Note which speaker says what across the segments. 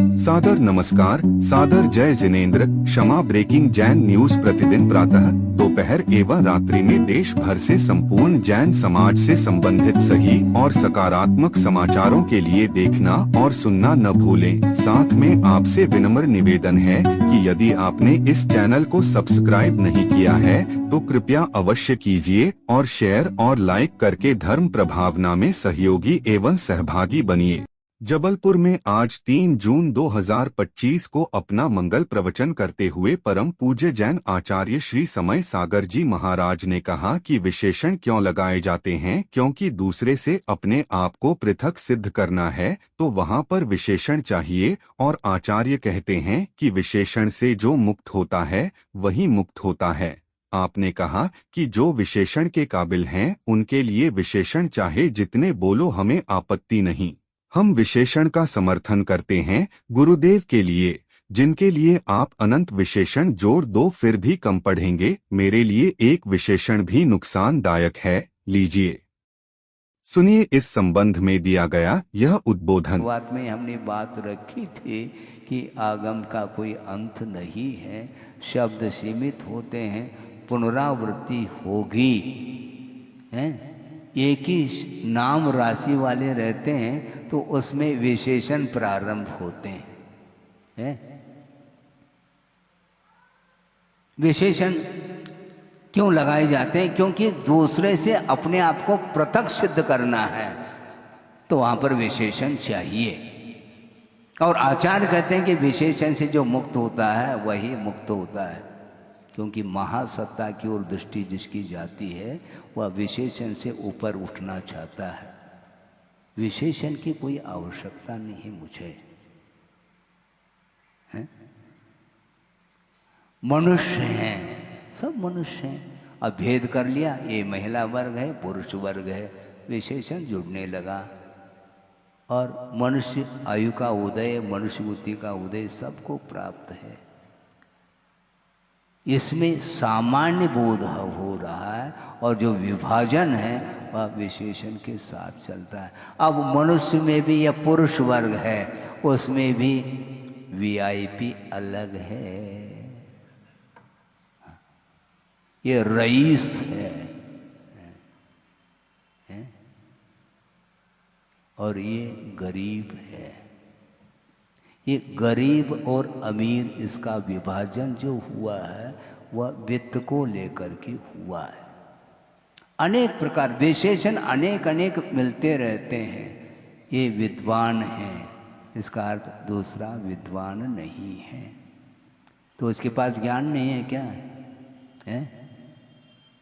Speaker 1: सादर नमस्कार, सादर जय जिनेंद्र। क्षमा ब्रेकिंग जैन न्यूज प्रतिदिन प्रातः, दोपहर एवं रात्रि में देश भर से संपूर्ण जैन समाज से संबंधित सही और सकारात्मक समाचारों के लिए देखना और सुनना न भूलें। साथ में आपसे विनम्र निवेदन है कि यदि आपने इस चैनल को सब्सक्राइब नहीं किया है तो कृपया अवश्य कीजिए और शेयर और लाइक करके धर्म प्रभावना में सहयोगी एवं सहभागी बनिए। जबलपुर में आज 3 जून 2025 को अपना मंगल प्रवचन करते हुए परम पूज्य जैन आचार्य श्री समय सागर जी महाराज ने कहा कि विशेषण क्यों लगाए जाते हैं, क्योंकि दूसरे से अपने आप को पृथक सिद्ध करना है तो वहाँ पर विशेषण चाहिए। और आचार्य कहते हैं कि विशेषण से जो मुक्त होता है वही मुक्त होता है। आपने कहा कि जो विशेषण के काबिल हैं उनके लिए विशेषण चाहे जितने बोलो हमें आपत्ति नहीं। हम विशेषण का समर्थन करते हैं गुरुदेव के लिए, जिनके लिए आप अनंत विशेषण जोड़ दो फिर भी कम पढ़ेंगे। मेरे लिए एक विशेषण भी नुकसानदायक है। लीजिए सुनिए इस संबंध में दिया गया यह उद्बोधन।
Speaker 2: शुरुआत में हमने बात रखी थी कि आगम का कोई अंत नहीं है, शब्द सीमित होते हैं, पुनरावृत्ति होगी है। एक ही नाम राशि वाले रहते हैं तो उसमें विशेषण प्रारंभ होते हैं। विशेषण क्यों लगाए जाते हैं? क्योंकि दूसरे से अपने आप को पृथक सिद्ध करना है तो वहां पर विशेषण चाहिए। और आचार्य कहते हैं कि विशेषण से जो मुक्त होता है वही मुक्त होता है, क्योंकि महासत्ता की ओर दृष्टि जिसकी जाती है वह विशेषण से ऊपर उठना चाहता है। विशेषण की कोई आवश्यकता नहीं मुझे है? मनुष्य हैं, सब मनुष्य हैं। अब भेद कर लिया, ये महिला वर्ग है, पुरुष वर्ग है, विशेषण जुड़ने लगा। और मनुष्य आयु का उदय, मनुष्य बुद्धि का उदय सबको प्राप्त है। इसमें सामान्य बोध हो रहा है और जो विभाजन है वह विशेषण के साथ चलता है। अब मनुष्य में भी यह पुरुष वर्ग है, उसमें भी वीआईपी अलग है, ये रईस है और ये गरीब है। ये गरीब और अमीर इसका विभाजन जो हुआ है वह वित्त को लेकर के हुआ है। अनेक प्रकार विशेषण अनेक अनेक मिलते रहते हैं। ये विद्वान है, इसका अर्थ दूसरा विद्वान नहीं है, तो उसके पास ज्ञान नहीं है क्या है?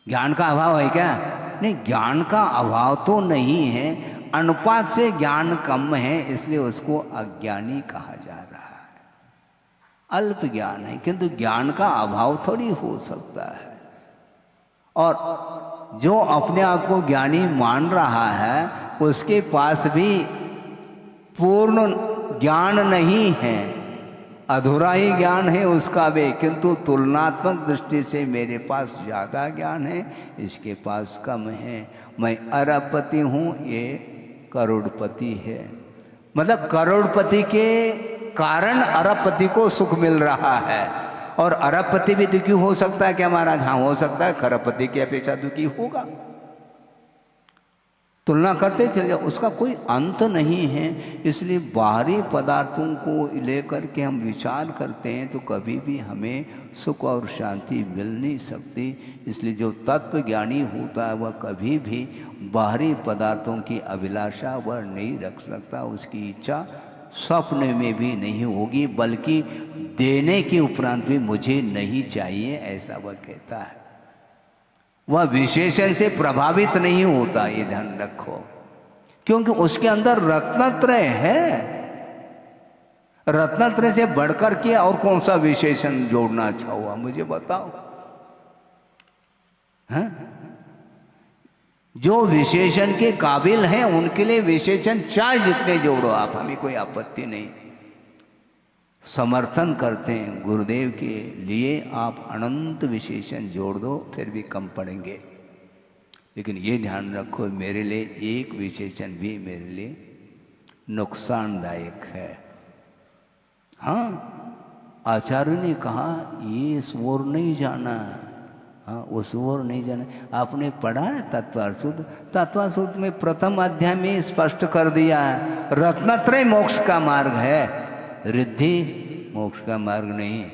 Speaker 2: ज्ञान का अभाव है क्या? नहीं, ज्ञान का अभाव तो नहीं है, अनुपात से ज्ञान कम है इसलिए उसको अज्ञानी कहा जा रहा है। अल्प ज्ञान है, किंतु ज्ञान का अभाव थोड़ी हो सकता है। और जो अपने आप को ज्ञानी मान रहा है उसके पास भी पूर्ण ज्ञान नहीं है, अधूरा ही ज्ञान है उसका भी, किंतु तुलनात्मक दृष्टि से मेरे पास ज़्यादा ज्ञान है, इसके पास कम है। मैं अरबपति हूँ, ये करोड़पति है। मतलब करोड़पति के कारण अरबपति को सुख मिल रहा है। और अरबपति भी दुखी हो सकता है क्या महाराज? हाँ हो सकता है, करोड़पति की अपेक्षा दुखी होगा। तुलना करते चले, उसका कोई अंत नहीं है। इसलिए बाहरी पदार्थों को लेकर के हम विचार करते हैं तो कभी भी हमें सुख और शांति मिल नहीं सकती। इसलिए जो तत्व ज्ञानी होता है वह कभी भी बाहरी पदार्थों की अभिलाषा वह नहीं रख सकता, उसकी इच्छा स्वप्न में भी नहीं होगी, बल्कि देने के उपरांत भी मुझे नहीं चाहिए ऐसा वह कहता है। वह विशेषण से प्रभावित नहीं होता, ये ध्यान रखो, क्योंकि उसके अंदर रत्नत्रय है। रत्नत्रय से बढ़कर के और कौन सा विशेषण जोड़ना अच्छा हुआ मुझे बताओ है? जो विशेषण के काबिल हैं उनके लिए विशेषण चाहे जितने जोड़ो आप, हमें कोई आपत्ति नहीं, समर्थन करते हैं। गुरुदेव के लिए आप अनंत विशेषण जोड़ दो फिर भी कम पड़ेंगे, लेकिन ये ध्यान रखो मेरे लिए एक विशेषण भी मेरे लिए नुकसानदायक है। हाँ, आचार्य ने कहा ये इस ओर नहीं जाना है, हाँ उस ओर नहीं जाना। आपने पढ़ा है तत्वासुद्ध? तत्वासुद्ध में प्रथम अध्याय में स्पष्ट कर दिया है, रत्नत्रय मोक्ष का मार्ग है, रिद्धि मोक्ष का मार्ग नहीं।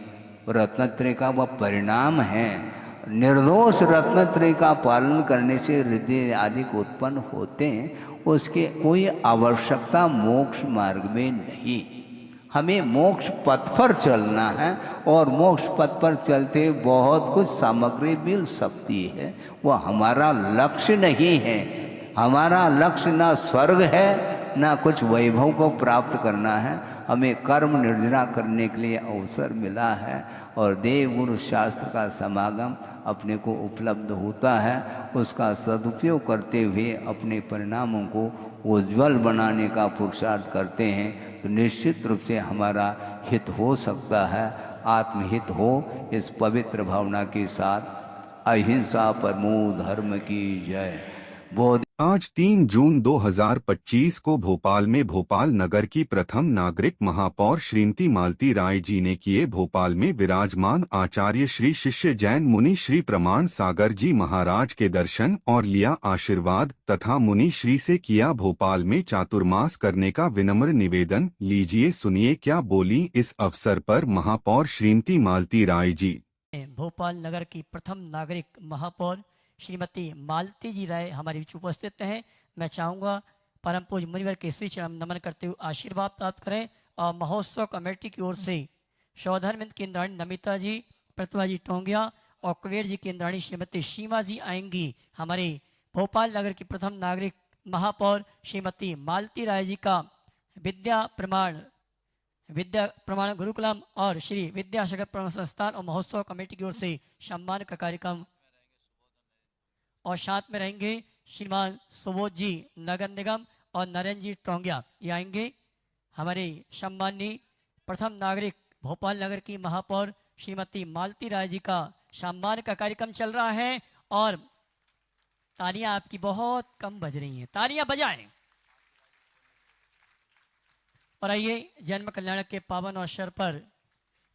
Speaker 2: रत्नत्रय का वह परिणाम है। निर्दोष रत्नत्रय का पालन करने से रिद्धि आदि उत्पन्न होते हैं, उसके कोई आवश्यकता मोक्ष मार्ग में नहीं। हमें मोक्ष पथ पर चलना है और मोक्ष पथ पर चलते बहुत कुछ सामग्री मिल सकती है, वह हमारा लक्ष्य नहीं है। हमारा लक्ष्य ना स्वर्ग है ना कुछ वैभव को प्राप्त करना है। हमें कर्म निर्जना करने के लिए अवसर मिला है और देव गुरु शास्त्र का समागम अपने को उपलब्ध होता है, उसका सदुपयोग करते हुए अपने परिणामों को उज्जवल बनाने का पुरुषार्थ करते हैं तो निश्चित रूप से हमारा हित हो सकता है, आत्महित हो। इस पवित्र भावना के साथ अहिंसा परमो धर्म की जय बोध।
Speaker 1: आज 3 जून 2025 को भोपाल में भोपाल नगर की प्रथम नागरिक महापौर श्रीमती मालती राय जी ने किए भोपाल में विराजमान आचार्य श्री शिष्य जैन मुनि श्री प्रमाण सागर जी महाराज के दर्शन और लिया आशीर्वाद तथा मुनि श्री से किया भोपाल में चातुर्मास करने का विनम्र निवेदन। लीजिए सुनिए क्या बोली इस अवसर पर महापौर श्रीमती मालती राय जी।
Speaker 3: भोपाल नगर की प्रथम नागरिक महापौर श्रीमती मालती जी राय हमारे बीच उपस्थित हैं। मैं चाहूँगा परम पूज्य मुनिवर के श्री चरण नमन करते हुए आशीर्वाद प्राप्त करें और महोत्सव कमेटी की ओर से शौधर्मिंद केंद्राणी नमिता जी, प्रतिभा जी टोंगिया और कुबेर जी केंद्राणी श्रीमती सीमा जी आएंगी। हमारे भोपाल नगर की प्रथम नागरिक महापौर श्रीमती मालती राय जी का विद्या प्रमाण गुरुकुलम और श्री विद्यासागर प्रमाण संस्थान और महोत्सव कमेटी की ओर से सम्मान का कार्यक्रम और साथ में रहेंगे श्रीमान सुबोध जी नगर निगम और नरेंद्र जी टोंगिया, ये आएंगे। हमारे सम्माननीय प्रथम नागरिक भोपाल नगर की महापौर श्रीमती मालती राय जी का सम्मान का कार्यक्रम चल रहा है और तालियां आपकी बहुत कम बज रही हैं, तालियां बजाएं। और आइए जन्म कल्याण के पावन अवसर पर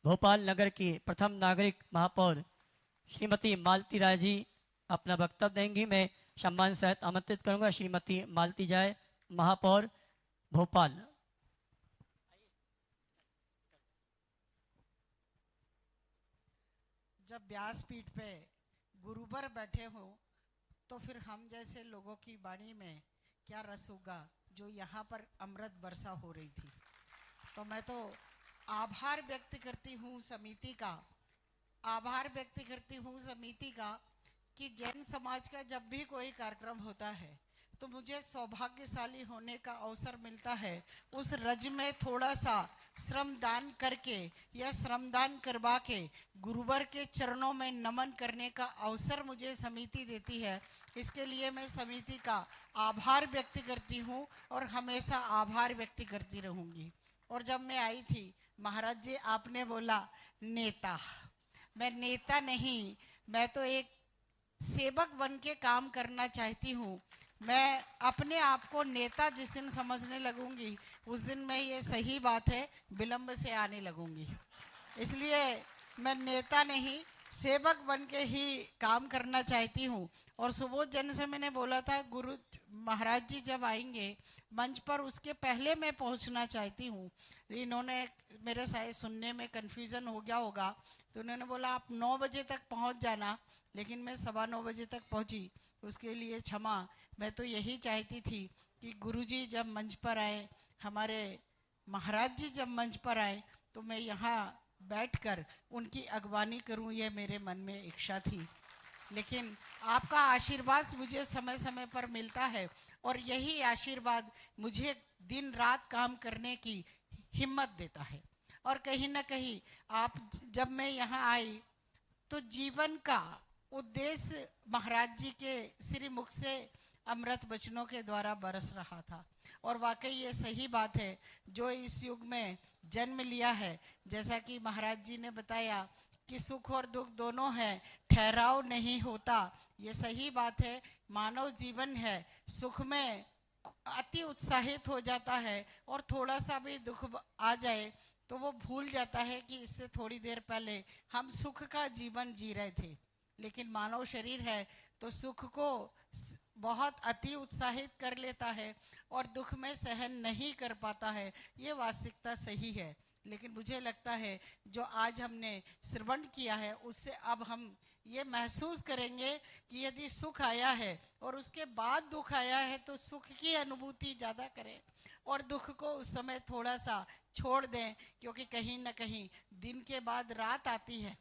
Speaker 3: भोपाल नगर की प्रथम नागरिक महापौर श्रीमती मालती राय जी अपना वक्तव्य देंगी। मैं सम्मान सहित आमंत्रित करूंगा श्रीमती मालती जाय महापौर भोपाल।
Speaker 4: जब व्यासपीठ पे गुरुवर बैठे हो तो फिर हम जैसे लोगों की वाणी में क्या रस होगा जो यहाँ पर अमृत वर्षा हो रही थी। तो मैं तो आभार व्यक्त करती हूँ समिति का, आभार व्यक्त करती हूँ समिति का कि जैन समाज का जब भी कोई कार्यक्रम होता है तो मुझे सौभाग्यशाली होने का अवसर मिलता है उस रज में थोड़ा सा श्रमदान करके या श्रमदान करवा के गुरुवर के चरणों में नमन करने का अवसर मुझे समिति देती है। इसके लिए मैं समिति का आभार व्यक्त करती हूँ और हमेशा आभार व्यक्त करती रहूँगी। और जब मैं आई थी महाराज जी आपने बोला नेता, मैं नेता नहीं, मैं तो एक सेवक बन के काम करना चाहती हूँ। मैं अपने आप को नेता जिस दिन समझने लगूंगी उस दिन मैं ये सही बात है विलंब से आने लगूंगी। इसलिए मैं नेता नहीं सेवक बन के ही काम करना चाहती हूँ। और सुबोध जन से मैंने बोला था गुरु महाराज जी जब आएंगे मंच पर उसके पहले मैं पहुँचना चाहती हूँ। इन्होंने मेरे शायद सुनने में कन्फ्यूज़न हो गया होगा तो उन्होंने बोला आप 9 बजे तक पहुँच जाना, लेकिन मैं 9:15 बजे तक पहुँची, उसके लिए क्षमा। मैं तो यही चाहती थी कि गुरुजी जब मंच पर आए, हमारे महाराज जी जब मंच पर आए तो मैं यहाँ बैठकर उनकी अगवानी करूँ, ये मेरे मन में इच्छा थी। लेकिन आपका आशीर्वाद मुझे समय समय पर मिलता है और यही आशीर्वाद मुझे दिन रात काम करने की हिम्मत देता है। और कहीं ना कहीं आप जब मैं यहाँ आई तो जीवन का उद्देश्य महाराज जी के श्री मुख से अमृत वचनों के द्वारा बरस रहा था। और वाकई ये सही बात है, जो इस युग में जन्म लिया है, जैसा कि महाराज जी ने बताया कि सुख और दुख दोनों है, ठहराव नहीं होता। ये सही बात है। मानव जीवन है, सुख में अति उत्साहित हो जाता है और थोड़ा सा भी दुख आ जाए तो वो भूल जाता है कि इससे थोड़ी देर पहले हम सुख का जीवन जी रहे थे। लेकिन मानव शरीर है तो सुख को बहुत अति उत्साहित कर लेता है और दुख में सहन नहीं कर पाता है। ये वास्तविकता सही है। लेकिन मुझे लगता है जो आज हमने श्रवण किया है उससे अब हम ये महसूस करेंगे कि यदि सुख आया है और उसके बाद दुख आया है तो सुख की अनुभूति ज़्यादा करें और दुख को उस समय थोड़ा सा छोड़ दें, क्योंकि कहीं ना कहीं दिन के बाद रात आती है।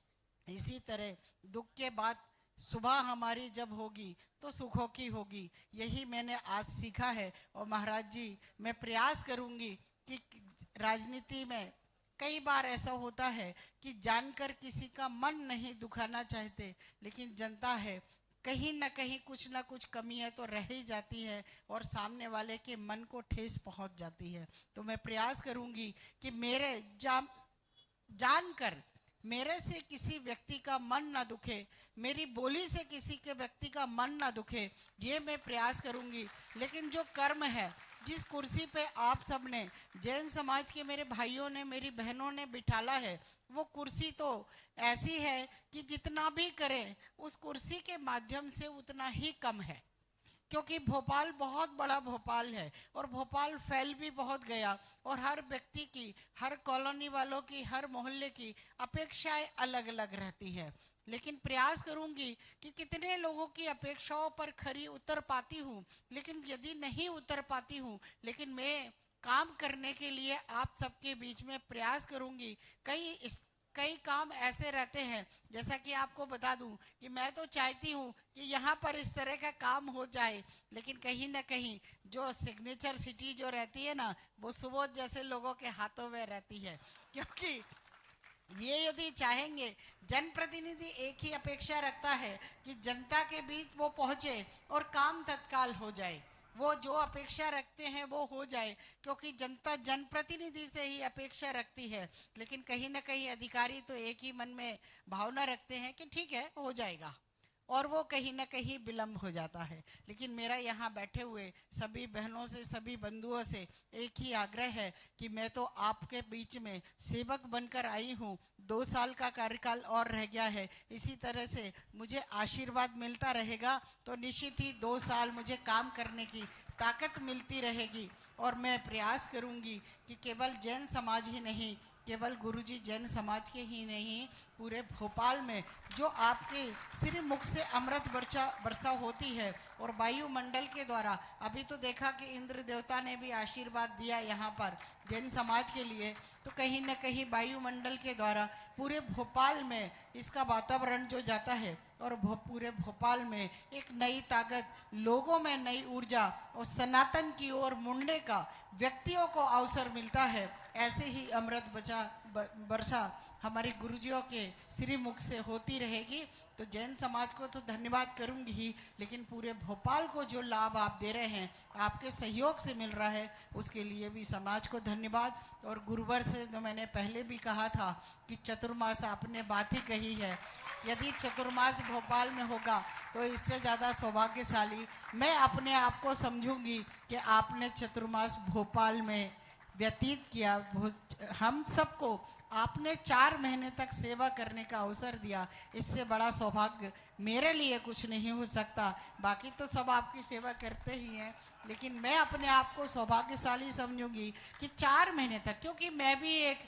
Speaker 4: इसी तरह दुख के बाद सुबह हमारी जब होगी तो सुखों की होगी। यही मैंने आज सीखा है। और महाराज जी, मैं प्रयास करूंगी कि राजनीति में कई बार ऐसा होता है कि जानकर किसी का मन नहीं दुखाना चाहते, लेकिन जनता है कहीं ना कहीं कुछ ना कुछ कमियां तो रह ही जाती है और सामने वाले के मन को ठेस पहुंच जाती है। तो मैं प्रयास करूंगी कि मेरे जानकर मेरे से किसी व्यक्ति का मन ना दुखे, मेरी बोली से किसी के व्यक्ति का मन ना दुखे, ये मैं प्रयास करूंगी। लेकिन जो कर्म है, जिस कुर्सी पे आप सब ने, जैन समाज के मेरे भाइयों ने, मेरी बहनों ने बिठाला है, वो कुर्सी तो ऐसी है कि जितना भी करें उस कुर्सी के माध्यम से उतना ही कम है। क्योंकि भोपाल बहुत बड़ा भोपाल है और भोपाल फैल भी बहुत गया और हर व्यक्ति की, हर कॉलोनी वालों की, हर मोहल्ले की अपेक्षाएं अलग अलग रहती है। लेकिन प्रयास करूंगी कि कितने लोगों की अपेक्षाओं पर खरी उतर पाती हूँ। लेकिन यदि नहीं उतर पाती हूँ, लेकिन मैं काम करने के लिए आप सबके बीच में प्रयास करूंगी। कई काम ऐसे रहते हैं, जैसा कि आपको बता दूं कि मैं तो चाहती हूं कि यहाँ पर इस तरह का काम हो जाए, लेकिन कहीं ना कहीं जो सिग्नेचर सिटी जो रहती है ना, वो सुबोध जैसे लोगों के हाथों में रहती है। क्योंकि ये यदि चाहेंगे, जनप्रतिनिधि एक ही अपेक्षा रखता है कि जनता के बीच वो पहुंचे और काम तत्काल हो जाए। वो जो अपेक्षा रखते हैं वो हो जाए, क्योंकि जनता जनप्रतिनिधि से ही अपेक्षा रखती है। लेकिन कहीं ना कहीं अधिकारी तो एक ही मन में भावना रखते हैं कि ठीक है हो जाएगा, और वो कहीं ना कहीं विलम्ब हो जाता है। लेकिन मेरा यहाँ बैठे हुए सभी बहनों से, सभी बंधुओं से एक ही आग्रह है कि मैं तो आपके बीच में सेवक बनकर आई हूँ। 2 साल का कार्यकाल और रह गया है। इसी तरह से मुझे आशीर्वाद मिलता रहेगा तो निश्चित ही 2 साल मुझे काम करने की ताकत मिलती रहेगी। और मैं प्रयास करूँगी कि केवल जैन समाज ही नहीं, केवल गुरुजी जैन समाज के ही नहीं, पूरे भोपाल में जो आपके श्री मुख से अमृत वर्षा होती है और वायुमंडल के द्वारा, अभी तो देखा कि इंद्र देवता ने भी आशीर्वाद दिया यहाँ पर जैन समाज के लिए, तो कहीं न कहीं वायुमंडल के द्वारा पूरे भोपाल में इसका वातावरण जो जाता है और पूरे भोपाल में एक नई ताकत, लोगों में नई ऊर्जा और सनातन की ओर मुड़ने का व्यक्तियों को अवसर मिलता है। ऐसे ही अमृत वर्षा हमारे गुरुजियों के श्री मुख से होती रहेगी। तो जैन समाज को तो धन्यवाद करूंगी ही, लेकिन पूरे भोपाल को जो लाभ आप दे रहे हैं, आपके सहयोग से मिल रहा है, उसके लिए भी समाज को धन्यवाद। और गुरुवर से जो मैंने पहले भी कहा था कि चतुर्मास, आपने बात ही कही है, यदि चतुर्मास भोपाल में होगा तो इससे ज़्यादा सौभाग्यशाली मैं अपने आप को समझूंगी कि आपने चतुर्मास भोपाल में व्यतीत किया। हम सबको आपने 4 महीने तक सेवा करने का अवसर दिया। इससे बड़ा सौभाग्य मेरे लिए कुछ नहीं हो सकता। बाकी तो सब आपकी सेवा करते ही हैं, लेकिन मैं अपने आप को सौभाग्यशाली समझूंगी कि 4 महीने तक, क्योंकि मैं भी एक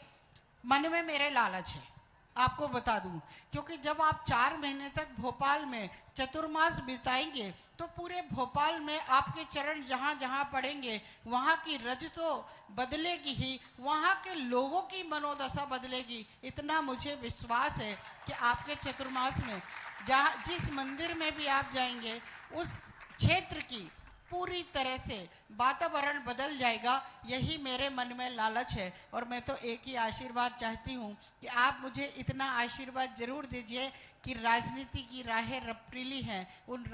Speaker 4: मन में मेरे लालच है, आपको बता दूं, क्योंकि जब आप 4 महीने तक भोपाल में चतुर्मास बिताएंगे तो पूरे भोपाल में आपके चरण जहाँ जहाँ पड़ेंगे वहाँ की रज तो बदलेगी ही, वहाँ के लोगों की मनोदशा बदलेगी। इतना मुझे विश्वास है कि आपके चतुर्मास में जहाँ जिस मंदिर में भी आप जाएंगे उस क्षेत्र की पूरी तरह से वातावरण बदल जाएगा। यही मेरे मन में लालच है। और मैं तो एक ही आशीर्वाद चाहती हूँ कि आप मुझे इतना आशीर्वाद जरूर दीजिए कि राजनीति की राहें रपटीली हैं, उन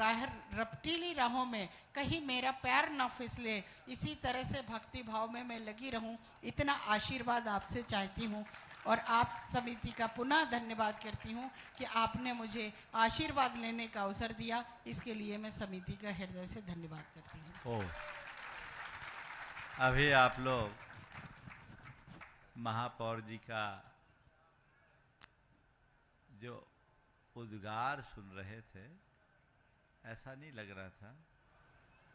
Speaker 4: रपटीली राहों में कहीं मेरा पैर ना फिसले, इसी तरह से भक्ति भाव में मैं लगी रहूं, इतना आशीर्वाद आपसे चाहती हूं। और आप समिति का पुनः धन्यवाद करती हूं कि आपने मुझे आशीर्वाद लेने का अवसर दिया। इसके लिए मैं समिति का हृदय से धन्यवाद करती हूं।
Speaker 5: अभी आप लोग महापौर जी का जो उद्गार सुन रहे थे, ऐसा नहीं लग रहा था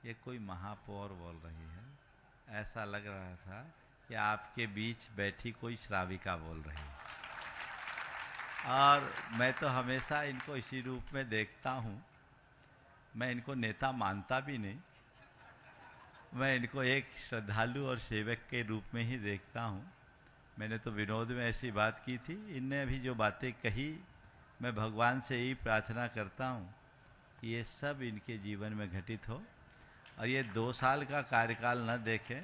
Speaker 5: ये कोई महापौर बोल रही है। ऐसा लग रहा था कि आपके बीच बैठी कोई श्राविका बोल रही है। और मैं तो हमेशा इनको इसी रूप में देखता हूँ। मैं इनको नेता मानता भी नहीं, मैं इनको एक श्रद्धालु और सेवक के रूप में ही देखता हूँ। मैंने तो विनोद में ऐसी बात की थी, इनने अभी जो बातें कही, मैं भगवान से यही प्रार्थना करता हूँ कि ये सब इनके जीवन में घटित हो और ये 2 साल का कार्यकाल न देखें।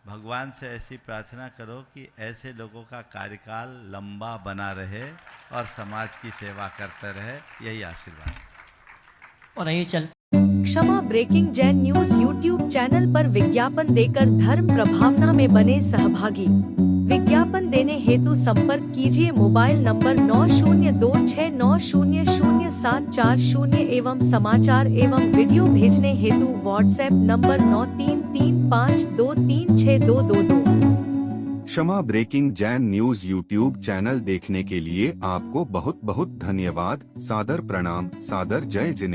Speaker 5: भगवान से ऐसी प्रार्थना करो कि ऐसे लोगों का कार्यकाल लंबा बना रहे और समाज की सेवा करते रहे, यही आशीर्वाद।
Speaker 3: और यही चल
Speaker 6: Kshama breaking Jain news YouTube channel पर विज्ञापन देकर धर्म प्रभावना में बने सहभागी। विज्ञापन देने हेतु संपर्क कीजिए मोबाइल नंबर 9026900740 एवं समाचार एवं वीडियो भेजने हेतु WhatsApp number 9335236222।
Speaker 1: Kshama breaking Jain news YouTube channel देखने के लिए आपको बहुत बहुत धन्यवाद। सादर प्रणाम, सादर जय जिनेंद्र।